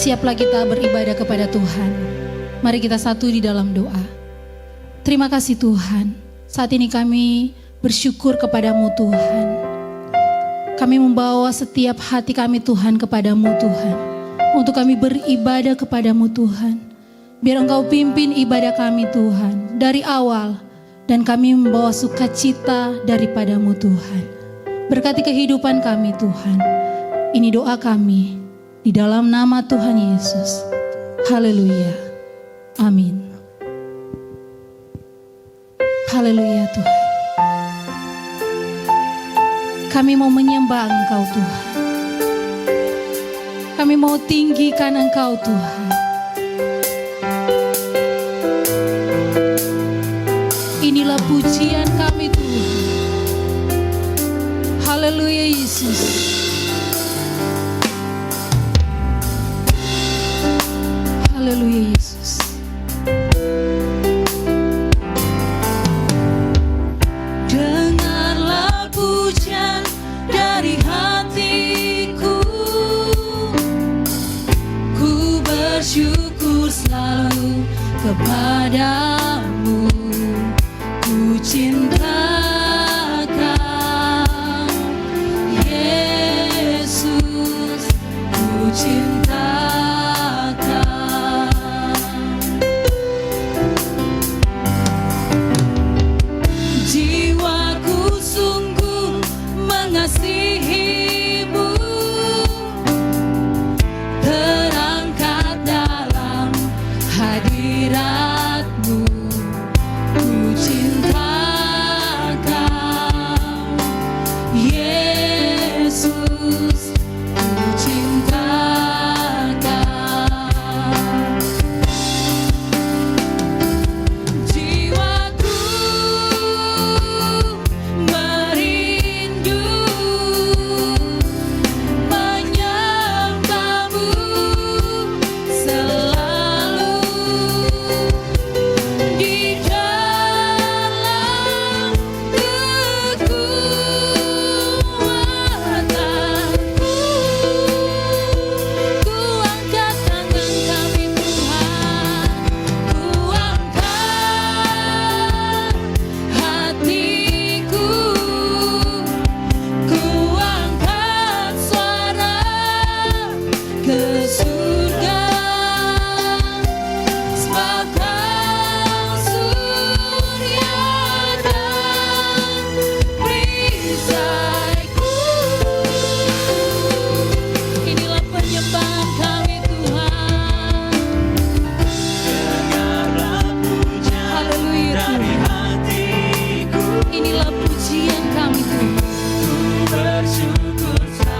Siaplah kita beribadah kepada Tuhan. Mari kita satu di dalam doa. Terima kasih Tuhan, saat ini kami bersyukur kepadamu Tuhan. Kami membawa setiap hati kami Tuhan kepadamu Tuhan, untuk kami beribadah kepadamu Tuhan. Biar Engkau pimpin ibadah kami Tuhan dari awal, dan kami membawa sukacita daripadamu Tuhan. Berkati kehidupan kami Tuhan. Ini doa kami di dalam nama Tuhan Yesus. Haleluya. Amin. Haleluya Tuhan. Kami mau menyembah Engkau Tuhan. Kami mau tinggikan Engkau Tuhan. Inilah pujian kami Tuhan. Haleluya Yesus. Haleluya Yesus. Dengarlah pujian dari hatiku, ku bersyukur selalu kepadamu, ku cintakan Yesus, ku cintakan. Jiwaku sungguh mengasihimu, terangkat dalam hadiratmu, ku cintakan Yesus, ku cintakan. Jiwaku merindu menyembahmu selalu di dalam kekuatanku. Ku angkat tangan kami Tuhan, ku angkat hatiku, ku angkat suara ke surga, sebab Kau surya dan perisaiku. Inilah penyembahan kami Tuhan. Haleluya Tuhan. Inilah pujian kami Tuhan.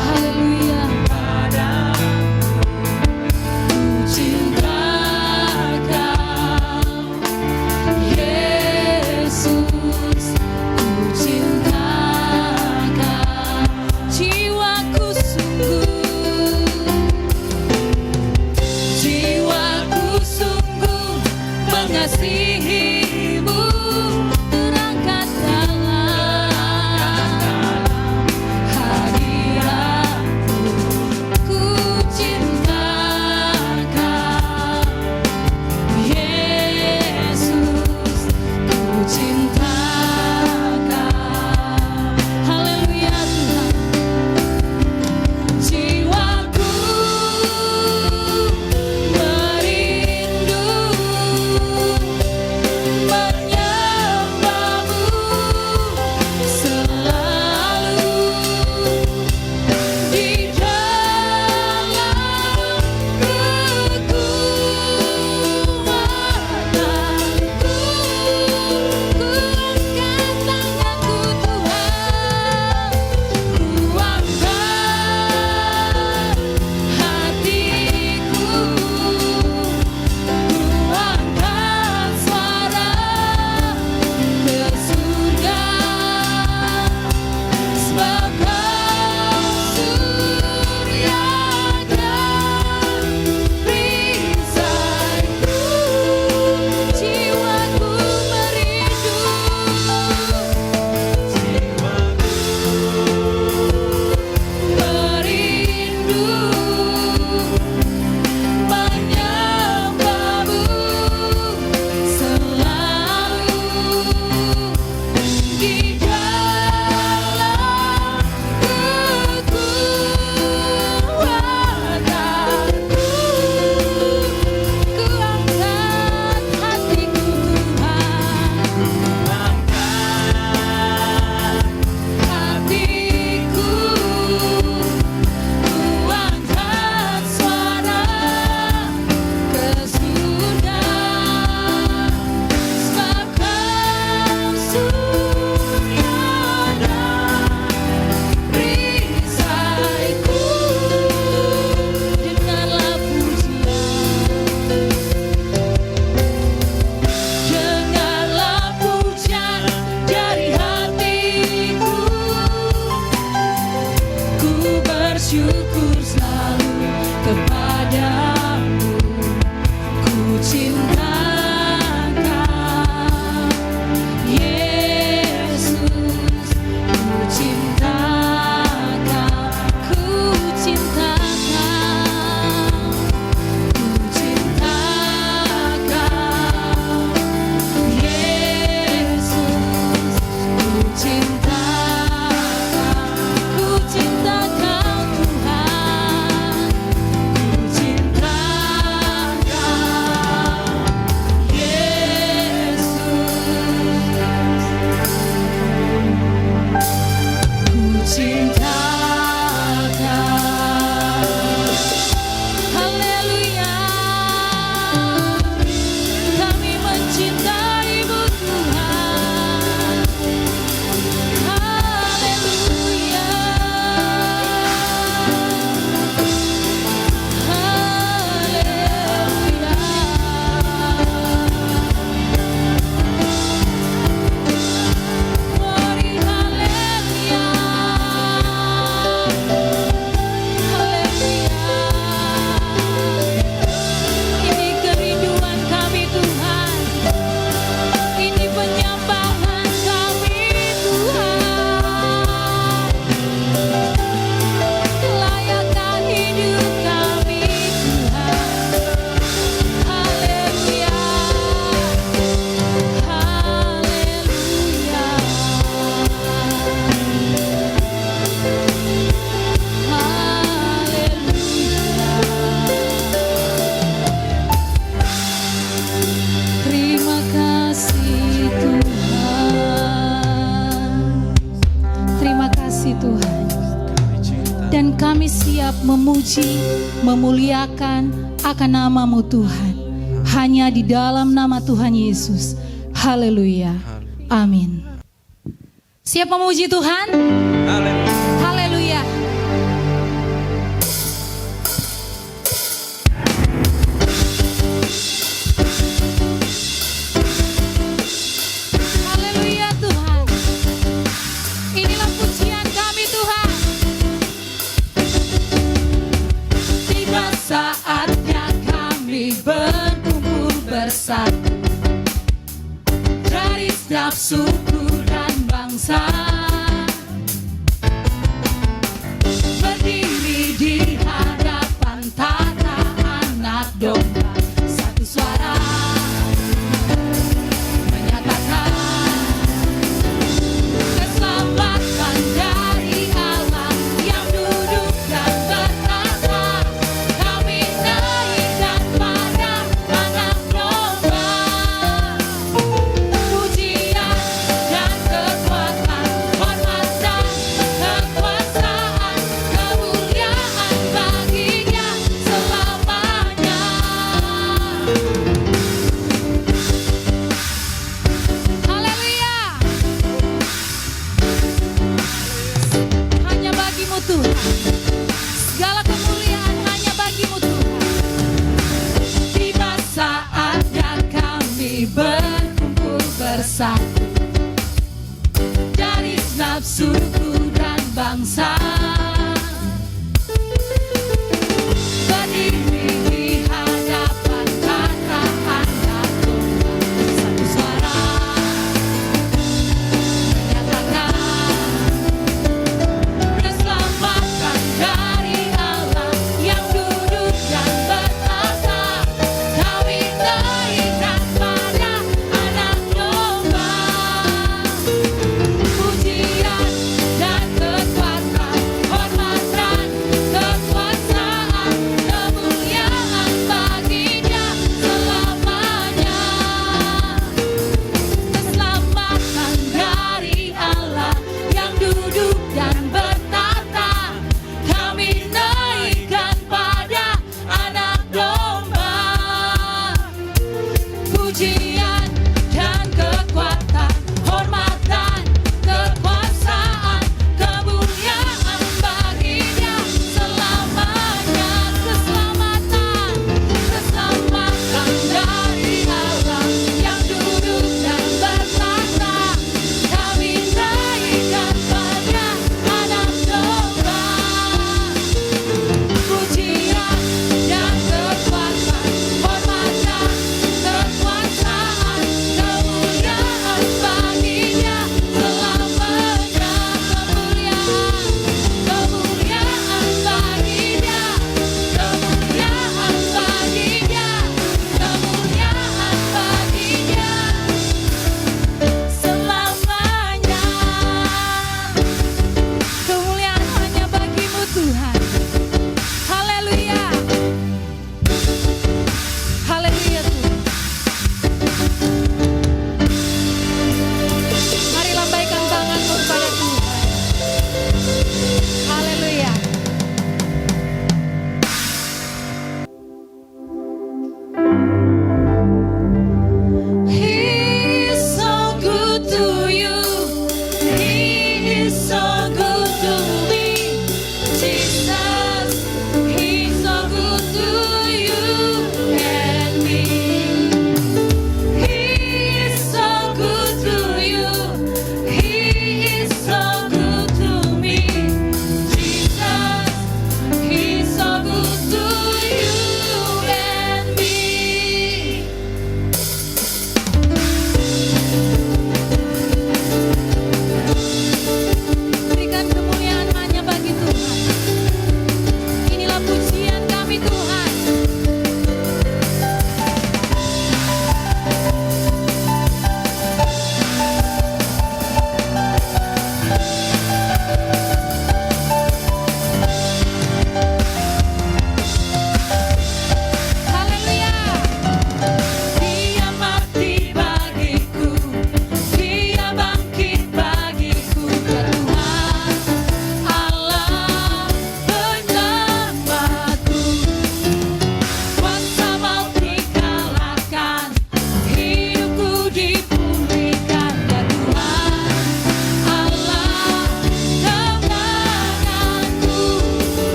Haleluya. Ku cintakan Yesus, ku cintakan. Jiwaku sungguh mengasihimu, terangkat dalam hadiratmu, ku cintakan Yesus, ku cintakan. Haleluya Tuhan. Jiwaku merindu menyembahmu kami siap memuji, memuliakan akan nama-Mu Tuhan. Hanya di dalam nama Tuhan Yesus. Haleluya. Amin. Siap memuji Tuhan? Haleluya. Haleluya Tuhan. Inilah pujian kami Tuhan. Tiba saatnya kami berkumpul bersatu dari setiap suku dan bangsa, berdiri di hadapan tata anak domba, satu suara menyatakan keselamatan dari Allah yang duduk dan bertata. Kami naikkan pada anak domba, pujian dan kekuatan, hormat dan kekuasaan, kemuliaan baginya selamanya. Haleluya. Hanya bagi-Mu Tuhan. Segala kemuliaan hanya bagi-Mu Tuhan. Tiba saatnya kami berkumpul bersatu dari setiap suku dan bangsa, berdiri di hadapan tata anak domba, satu suara menyatakan keselamatan dari Allah yang duduk dan bertata. Kami naikkan pada anak domba, pujian dan kekuatan,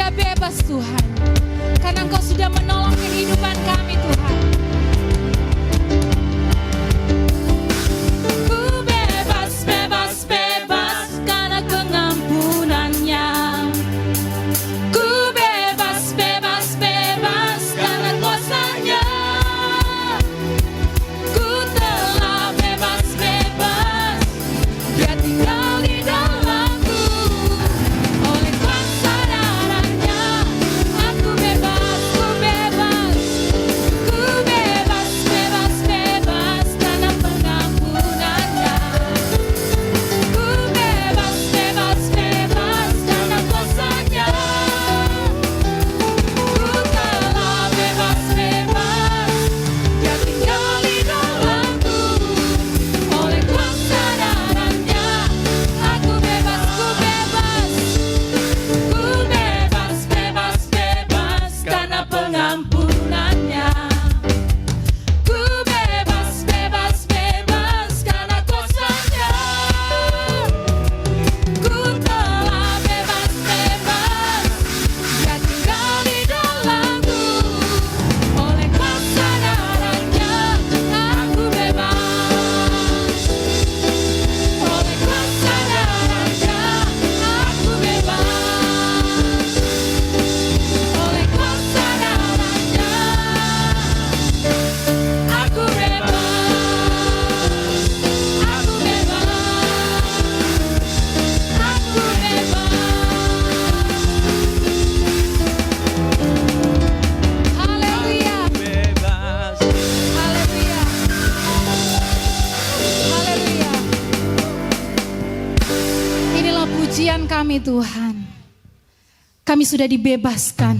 sudah bebas Tuhan, karena Engkau sudah menolong kehidupan kami Tuhan. Ku bebas, bebas, bebas karena pengampunannya. Ku bebas, bebas, bebas karena kuasa-Nya. Ku telah bebas, bebas, Dia tinggal di dalamku. Oleh kuasa darah-Nya, aku bebas, ku bebas. Ku bebas, bebas, bebas karena pengampunannya. Ku bebas, bebas, bebas karena kuasa-Nya. Ku telah bebas, bebas, Dia tinggal di dalamku. Oleh kuasa darah-Nya, aku bebas, ku bebas. Ku bebas, bebas, bebas karena pengampunannya. Ku bebas, bebas, bebas karena kuasa-Nya. Ku telah bebas, bebas, Dia tinggal di dalamku. Oleh kuasa darah-Nya, aku bebas. Oleh kuasa darah-Nya, aku bebas. Oleh kuasa darah-Nya, aku bebas. Aku bebas. Haleluya. Bebas. Haleluya. Haleluya. Inilah pujian kami Tuhan. Kami sudah dibebaskan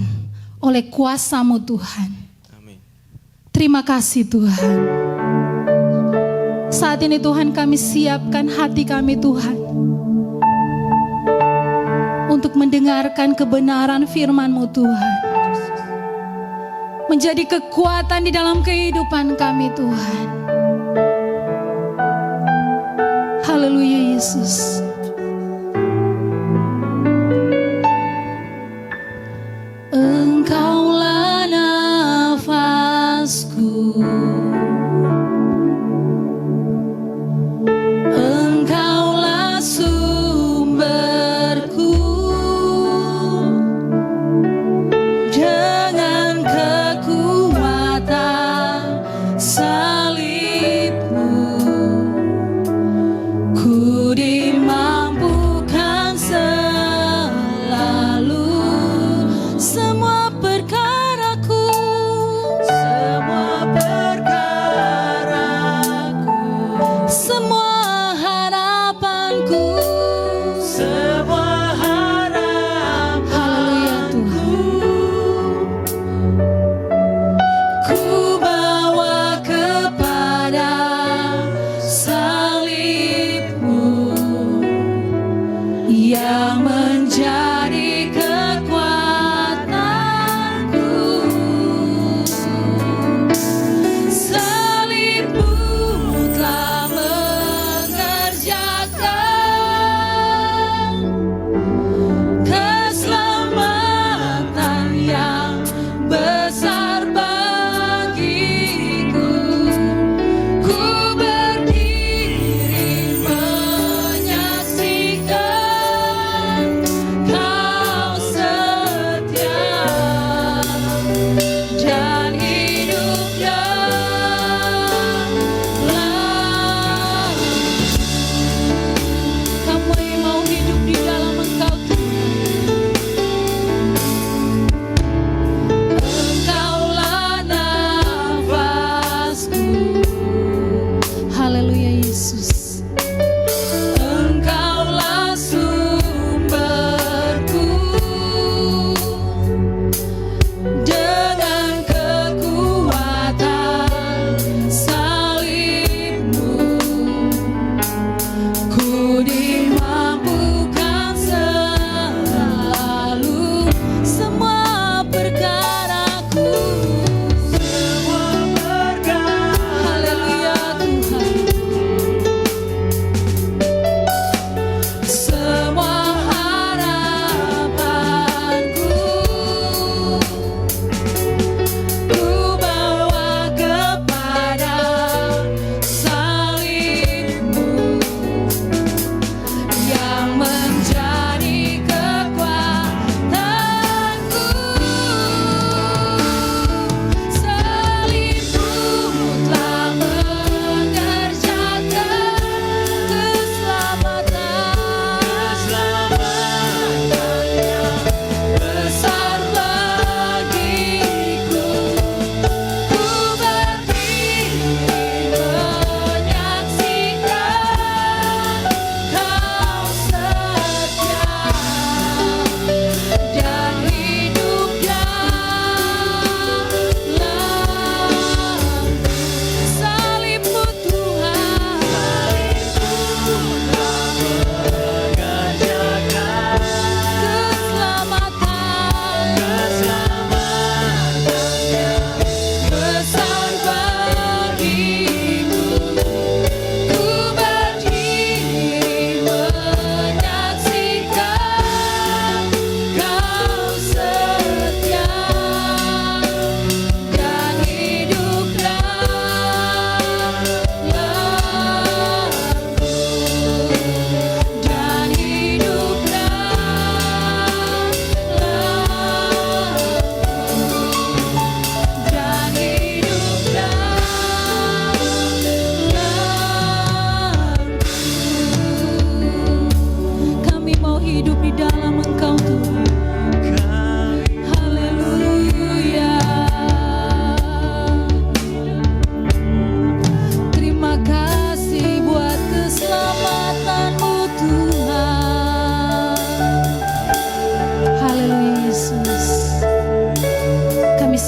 oleh kuasa-Mu Tuhan. Amin. Terima kasih Tuhan. Saat ini Tuhan kami siapkan hati kami Tuhan, untuk mendengarkan kebenaran firman-Mu Tuhan. Menjadi kekuatan di dalam kehidupan kami Tuhan. Haleluya Yesus. Engkaulah nafasku, Engkaulah sumberku. Dengan kekuatan salib-Mu, ku dimana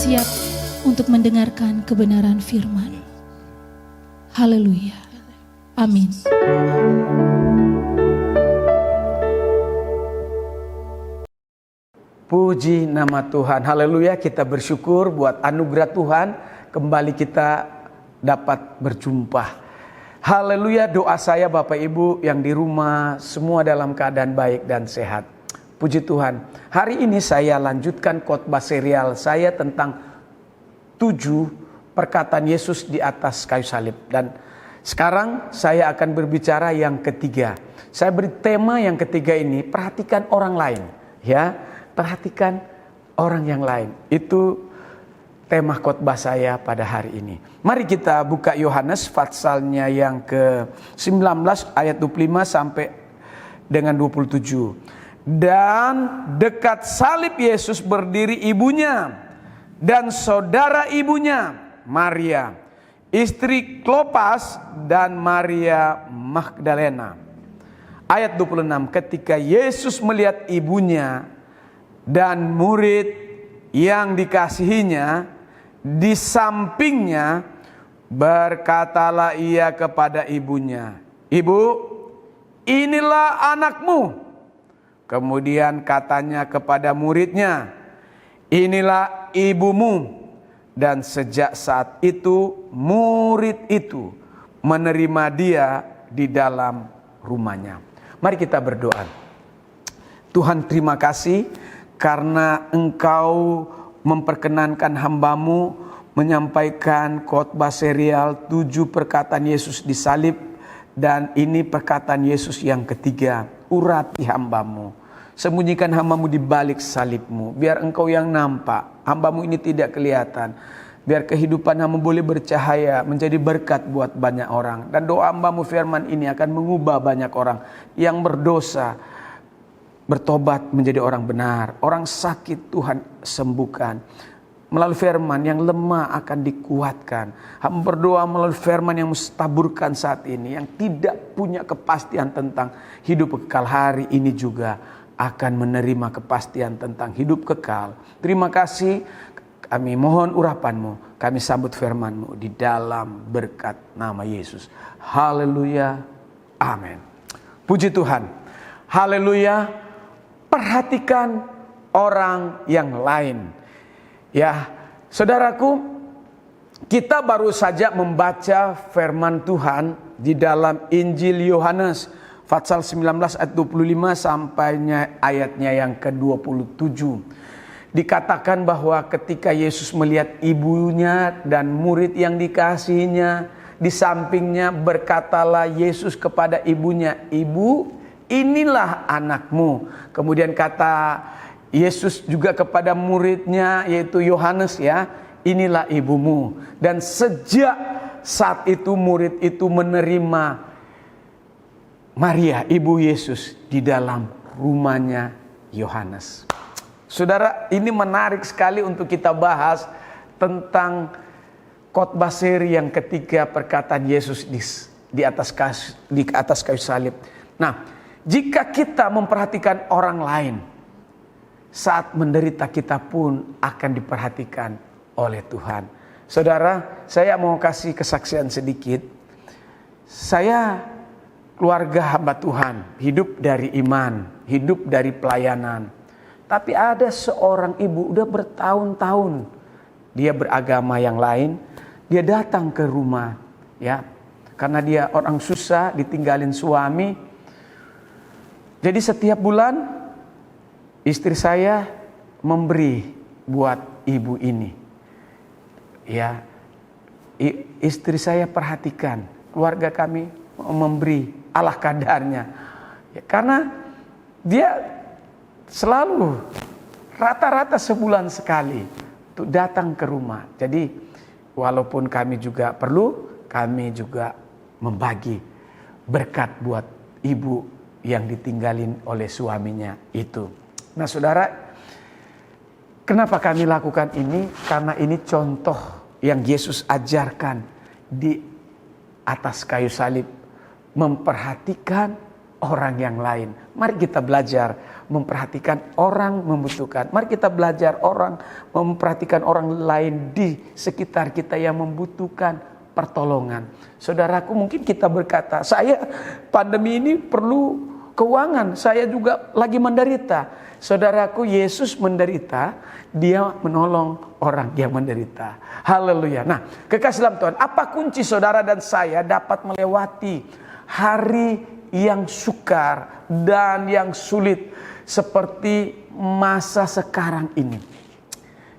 siap untuk mendengarkan kebenaran firman. Haleluya. Amin. Puji nama Tuhan. Haleluya, kita bersyukur buat anugerah Tuhan. Kembali kita dapat berjumpa. Haleluya, doa saya Bapak Ibu yang di rumah semua dalam keadaan baik dan sehat. Puji Tuhan. Hari ini saya lanjutkan khotbah serial saya tentang 7 perkataan Yesus di atas kayu salib. Dan sekarang saya akan berbicara yang ketiga. Saya beri tema yang ketiga ini, perhatikan orang lain. Ya, perhatikan orang yang lain. Itu tema khotbah saya pada hari ini. Mari kita buka Yohanes pasalnya yang ke-19 ayat 25 sampai dengan 27. Dan dekat salib Yesus berdiri ibunya dan saudara ibunya, Maria, istri Klopas dan Maria Magdalena. Ayat 26, ketika Yesus melihat ibunya dan murid yang dikasihinya di sampingnya, berkatalah ia kepada ibunya, "Ibu, inilah anakmu." Kemudian katanya kepada muridnya, "Inilah ibumu." Dan sejak saat itu murid itu menerima dia di dalam rumahnya. Mari kita berdoa. Tuhan, terima kasih karena Engkau memperkenankan hamba-Mu menyampaikan khotbah serial 7 perkataan Yesus di salib. Dan ini perkataan Yesus yang ketiga. Urapi hamba-Mu, sembunyikan hamba-Mu di balik salib-Mu, biar Engkau yang nampak, hamba-Mu ini tidak kelihatan. Biar kehidupan hamba boleh bercahaya, menjadi berkat buat banyak orang. Dan doa hamba-Mu firman ini akan mengubah banyak orang yang berdosa bertobat menjadi orang benar. Orang sakit Tuhan sembuhkan. Melalui firman yang lemah akan dikuatkan. Hamba berdoa melalui firman yang taburkan saat ini, yang tidak punya kepastian tentang hidup kekal, hari ini juga akan menerima kepastian tentang hidup kekal. Terima kasih, kami mohon urapan-Mu, kami sambut firman-Mu di dalam berkat nama Yesus. Haleluya, amin. Puji Tuhan, haleluya. Perhatikan orang yang lain. Ya, saudaraku, kita baru saja membaca firman Tuhan di dalam Injil Yohanes pasal 19 ayat 25 sampainya ayatnya yang ke-27. Dikatakan bahwa ketika Yesus melihat ibunya dan murid yang dikasihinya di sampingnya, berkatalah Yesus kepada ibunya, "Ibu, inilah anakmu." Kemudian kata Yesus juga kepada muridnya yaitu Yohanes, ya, "Inilah ibumu." Dan sejak saat itu murid itu menerima Maria, ibu Yesus, di dalam rumahnya Yohanes. Saudara, ini menarik sekali untuk kita bahas tentang khotbah seri yang ketiga perkataan Yesus di atas kayu salib. Nah, jika kita memperhatikan orang lain, saat menderita kita pun akan diperhatikan oleh Tuhan. Saudara, saya mau kasih kesaksian sedikit. Saya keluarga hamba Tuhan, hidup dari iman, hidup dari pelayanan. Tapi ada seorang ibu udah bertahun-tahun dia beragama yang lain, dia datang ke rumah, ya. Karena dia orang susah, ditinggalin suami. Jadi setiap bulan istri saya memberi buat ibu ini. Ya, istri saya perhatikan, keluarga kami memberi ala kadarnya. Ya, karena dia selalu rata-rata sebulan sekali untuk datang ke rumah. Jadi walaupun kami juga perlu, kami juga membagi berkat buat ibu yang ditinggalin oleh suaminya itu. Nah, saudara, kenapa kami lakukan ini? Karena ini contoh yang Yesus ajarkan di atas kayu salib, memperhatikan orang yang lain. Mari kita belajar memperhatikan orang membutuhkan. Mari kita belajar memperhatikan orang lain di sekitar kita yang membutuhkan pertolongan. Saudaraku, mungkin kita berkata, saya pandemi ini perlu keuangan, saya juga lagi menderita. Saudaraku, Yesus menderita, dia menolong orang yang menderita. Haleluya. Nah, kekasih dalam Tuhan, apa kunci saudara dan saya dapat melewati hari yang sukar dan yang sulit seperti masa sekarang ini?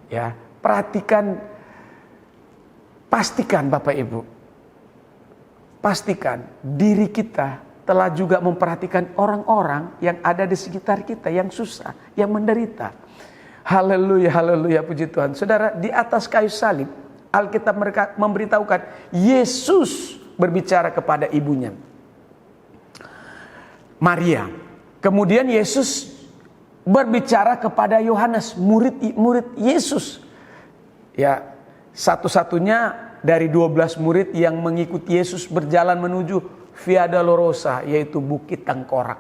Ya, pastikan Bapak Ibu, pastikan diri kita telah juga memperhatikan orang-orang yang ada di sekitar kita yang susah, yang menderita. Haleluya, haleluya, puji Tuhan. Saudara, di atas kayu salib Alkitab memberitahukan Yesus berbicara kepada ibunya, Maria. Kemudian Yesus berbicara kepada Yohanes, murid Yesus. Ya, satu-satunya dari 12 murid yang mengikuti Yesus berjalan menuju Via Dolorosa, yaitu Bukit Tengkorak.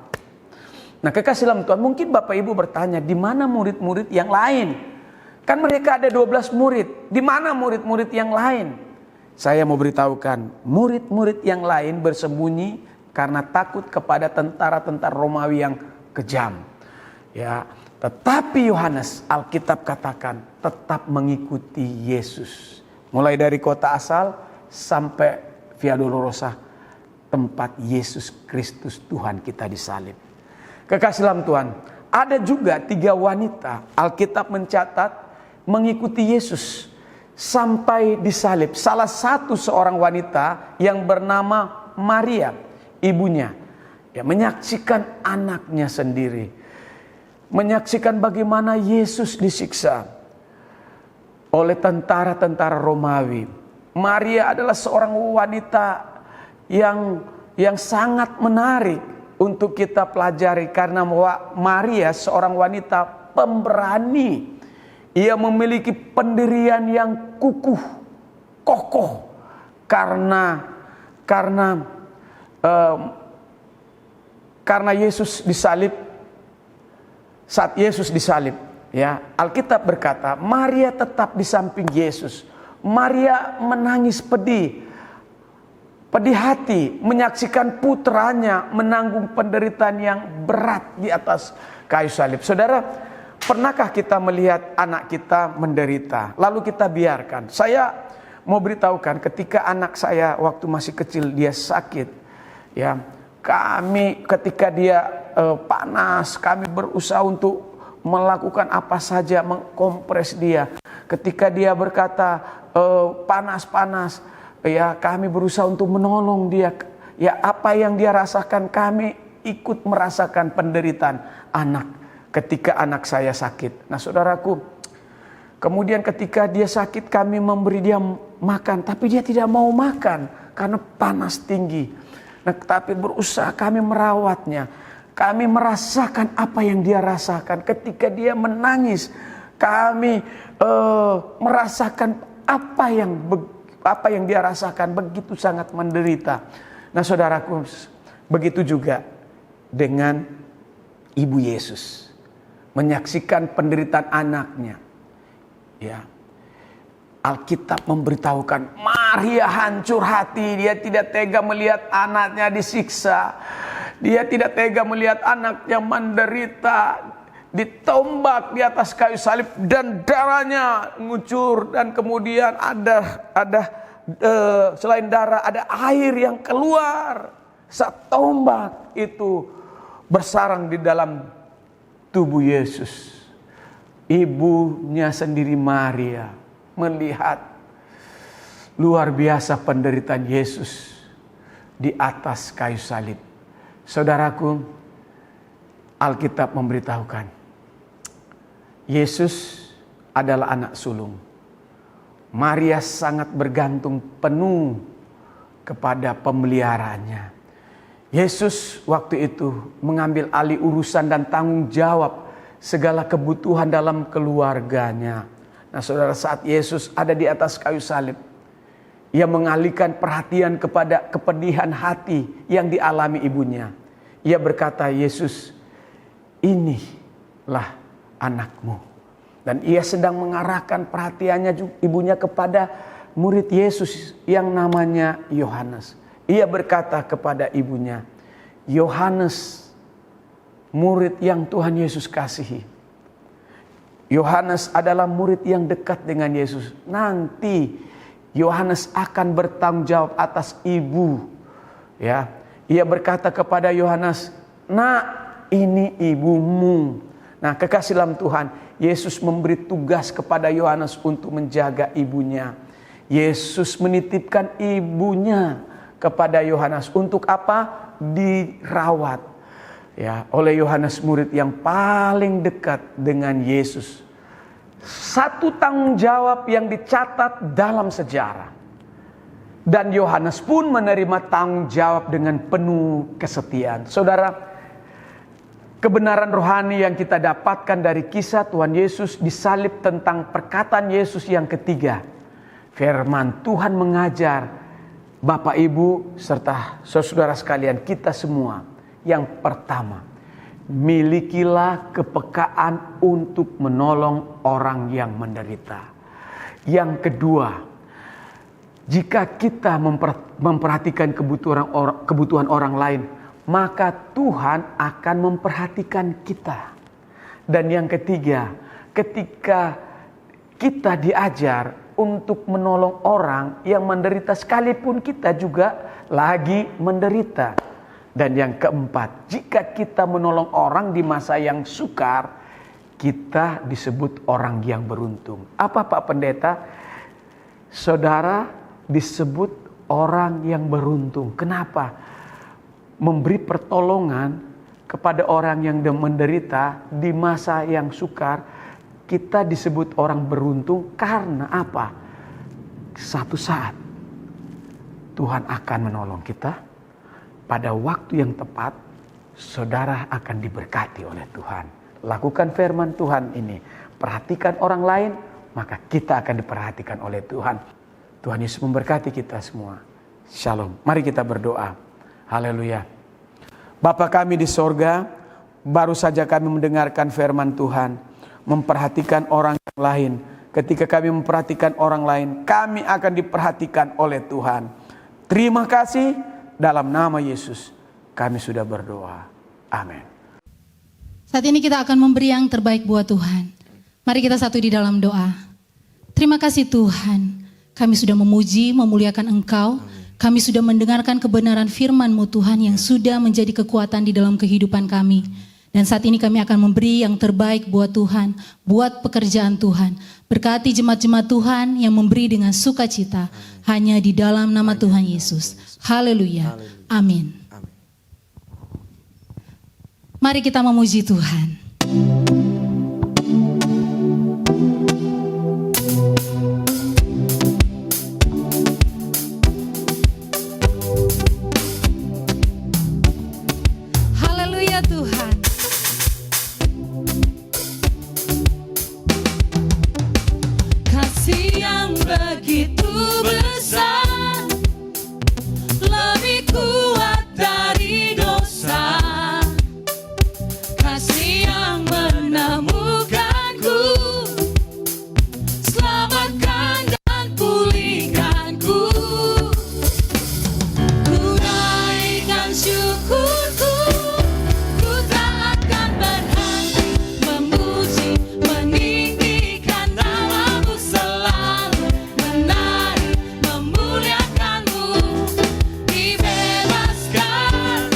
Nah, kekasih dalam Tuhan, mungkin Bapak Ibu bertanya, di mana murid-murid yang lain? Kan mereka ada 12 murid. Di mana murid-murid yang lain? Saya mau beritahukan, murid-murid yang lain bersembunyi karena takut kepada tentara-tentara Romawi yang kejam. Ya, tetapi Yohanes, Alkitab katakan, tetap mengikuti Yesus. Mulai dari kota asal sampai Via Dolorosa, tempat Yesus Kristus Tuhan kita disalib. Kekasih dalam Tuhan, ada juga 3 wanita Alkitab mencatat mengikuti Yesus sampai disalib. Salah satu seorang wanita yang bernama Maria, ibunya, ya, menyaksikan anaknya sendiri, menyaksikan bagaimana Yesus disiksa oleh tentara-tentara Romawi. Maria adalah seorang wanita yang sangat menarik untuk kita pelajari, karena Maria seorang wanita pemberani. Ia memiliki pendirian yang kokoh karena Yesus disalib. Saat Yesus disalib, ya, Alkitab berkata Maria tetap di samping Yesus. Maria menangis pedih hati menyaksikan putranya menanggung penderitaan yang berat di atas kayu salib. Saudara, pernahkah kita melihat anak kita menderita lalu kita biarkan? Saya mau beritahukan, ketika anak saya waktu masih kecil dia sakit, ya, ketika dia panas, kami berusaha untuk melakukan apa saja, mengkompres dia. Ketika dia berkata panas, ya, kami berusaha untuk menolong dia. Ya, apa yang dia rasakan, kami ikut merasakan penderitaan anak ketika anak saya sakit. Nah, saudaraku, kemudian ketika dia sakit kami memberi dia makan, tapi dia tidak mau makan karena panas tinggi. Nah, tapi berusaha kami merawatnya. Kami merasakan apa yang dia rasakan ketika dia menangis. Kami merasakan apa yang dia rasakan, begitu sangat menderita. Nah, saudaraku, begitu juga dengan ibu Yesus, menyaksikan penderitaan anaknya. Ya, Alkitab memberitahukan Maria hancur hati. Dia tidak tega melihat anaknya disiksa. Dia tidak tega melihat anaknya menderita, ditombak di atas kayu salib dan darahnya ngucur, dan kemudian ada selain darah ada air yang keluar saat tombak itu bersarang di dalam tubuh Yesus. Ibunya sendiri Maria melihat luar biasa penderitaan Yesus di atas kayu salib. Saudaraku, Alkitab memberitahukan Yesus adalah anak sulung. Maria sangat bergantung penuh kepada pemeliharaannya. Yesus waktu itu mengambil alih urusan dan tanggung jawab segala kebutuhan dalam keluarganya. Nah, saudara, saat Yesus ada di atas kayu salib, ia mengalihkan perhatian kepada kepedihan hati yang dialami ibunya. Ia berkata, Yesus, ini lah anakmu. Dan ia sedang mengarahkan perhatiannya ibunya kepada murid Yesus yang namanya Yohanes. Ia berkata kepada ibunya, Yohanes, murid yang Tuhan Yesus kasihi. Yohanes adalah murid yang dekat dengan Yesus. Nanti Yohanes akan bertanggung jawab atas ibu. Ya, ia berkata kepada Yohanes, "Nak, ini ibumu." Nah, kekasih dalam Tuhan, Yesus memberi tugas kepada Yohanes untuk menjaga ibunya. Yesus menitipkan ibunya kepada Yohanes untuk apa? Dirawat. Ya, oleh Yohanes, murid yang paling dekat dengan Yesus. Satu tanggung jawab yang dicatat dalam sejarah. Dan Yohanes pun menerima tanggung jawab dengan penuh kesetiaan. Saudara, kebenaran rohani yang kita dapatkan dari kisah Tuhan Yesus disalib tentang perkataan Yesus yang ketiga. Firman Tuhan mengajar Bapak, Ibu, serta saudara sekalian, kita semua. Yang pertama, milikilah kepekaan untuk menolong orang yang menderita. Yang kedua, jika kita memperhatikan kebutuhan orang lain, maka Tuhan akan memperhatikan kita. Dan yang ketiga, ketika kita diajar untuk menolong orang yang menderita sekalipun kita juga lagi menderita. Dan yang keempat, jika kita menolong orang di masa yang sukar, kita disebut orang yang beruntung. Apa Pak Pendeta? Saudara disebut orang yang beruntung. Kenapa? Memberi pertolongan kepada orang yang menderita di masa yang sukar, kita disebut orang beruntung karena apa? Satu saat Tuhan akan menolong kita. Pada waktu yang tepat, saudara akan diberkati oleh Tuhan. Lakukan firman Tuhan ini. Perhatikan orang lain, maka kita akan diperhatikan oleh Tuhan. Tuhan Yesus memberkati kita semua. Shalom. Mari kita berdoa. Haleluya. Bapa kami di sorga, baru saja kami mendengarkan firman Tuhan. Memperhatikan orang lain. Ketika kami memperhatikan orang lain, kami akan diperhatikan oleh Tuhan. Terima kasih. Dalam nama Yesus kami sudah berdoa. Amin. Saat ini kita akan memberi yang terbaik buat Tuhan. Mari kita satu di dalam doa. Terima kasih Tuhan. Kami sudah memuji, memuliakan Engkau. Kami sudah mendengarkan kebenaran firman-Mu Tuhan yang sudah menjadi kekuatan di dalam kehidupan kami. Dan saat ini kami akan memberi yang terbaik buat Tuhan, buat pekerjaan Tuhan. Berkati jemaat-jemaat Tuhan yang memberi dengan sukacita hanya di dalam nama Tuhan Yesus. Haleluya. Amin. Mari kita memuji Tuhan. Haleluya Tuhan. Kasih yang begitu besar, lebih kuat dari dosa. Kasih yang menemukanku, selamatkan dan pulihkanku. Ku naikkan syukurku, ku tak akan berhenti memuji, meninggikan namamu selalu, menari, memuliakanmu. Dibebaskan,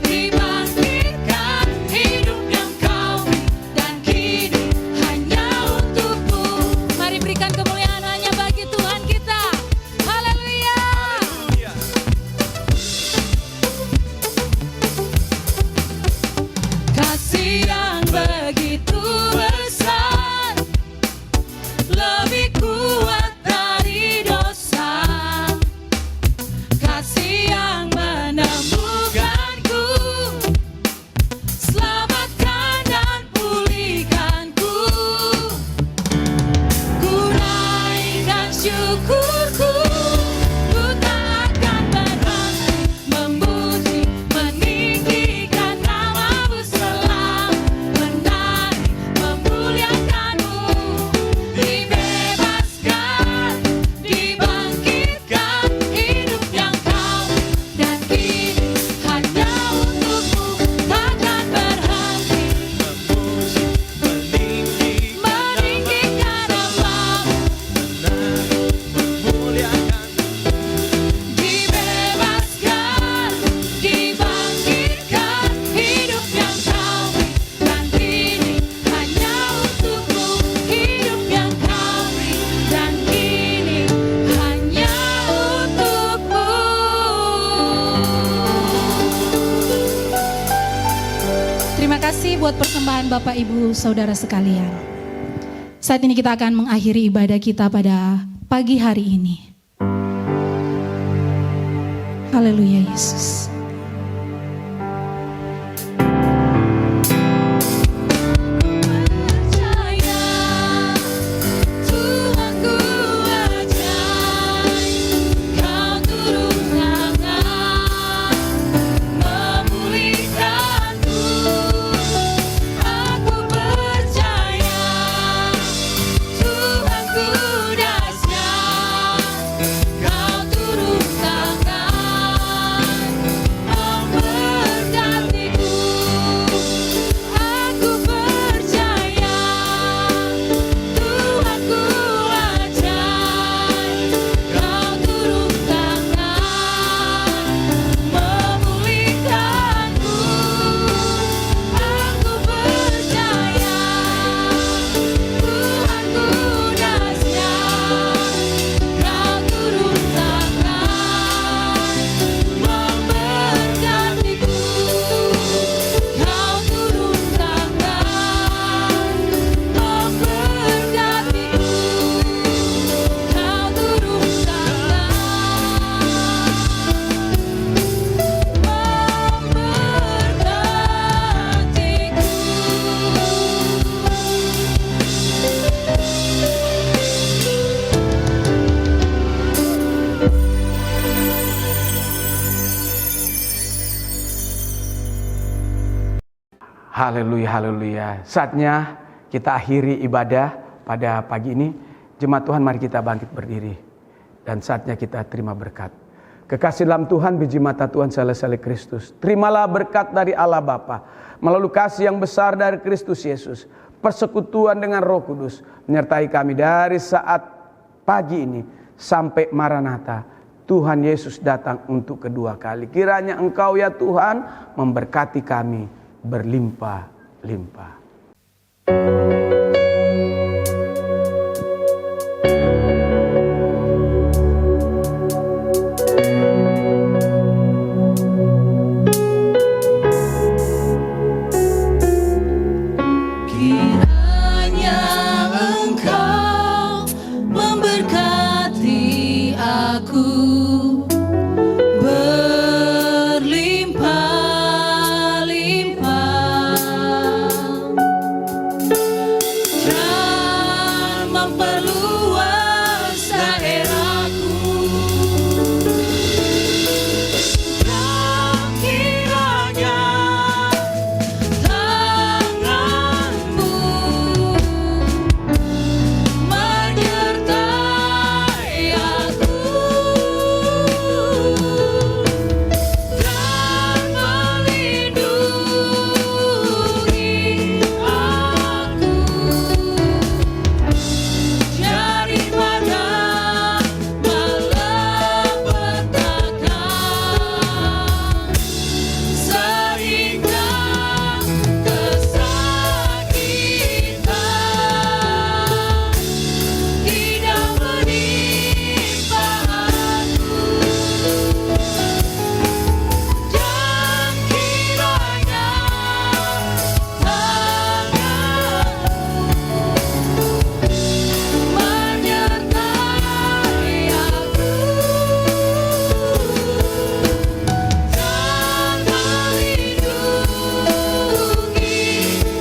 dibangkitkan, hidup yang kau beri, dan kini hanya untukmu. Mari berikan kemuliaan hanya bagi Tuhan kita. Haleluya. Kasih yang begitu besar, lebih kuat dari dosa. Kasih yang menemukanku, selamatkan dan pulihkanku. Ku naikkan syukurku, ku tak akan berhenti memuji, meninggikan namamu selalu, menari, buat persembahan Bapak Ibu Saudara sekalian. Saat ini kita akan mengakhiri ibadah kita pada pagi hari ini. Haleluya Yesus. Haleluya, haleluya. Saatnya kita akhiri ibadah pada pagi ini. Jemaat Tuhan, mari kita bangkit berdiri. Dan saatnya kita terima berkat. Kekasih dalam Tuhan, biji mata Tuhan Saleh Kristus. Terimalah berkat dari Allah Bapa, melalui kasih yang besar dari Kristus Yesus. Persekutuan dengan Roh Kudus menyertai kami dari saat pagi ini sampai Maranatha. Tuhan Yesus datang untuk kedua kali. Kiranya Engkau ya Tuhan memberkati kami berlimpah-limpah. Kiranya Engkau memberkati aku dan memperluas daerahku, dan kiranya tanganmu menyertai aku dan melindungi aku daripada malapetaka, sehingga kesakitan tidak menimpa aku, dan kiranya tanganmu menyertai aku dan melindungi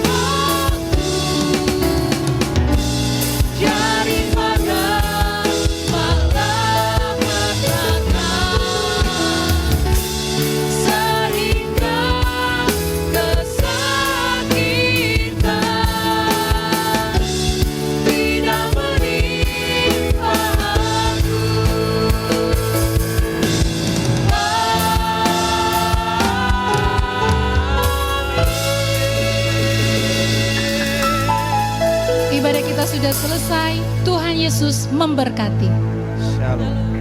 aku daripada malapetaka, sehingga kesakitan tidak menimpa aku. Ibadah kita sudah selesai. Tuhan Yesus memberkati. Shalom.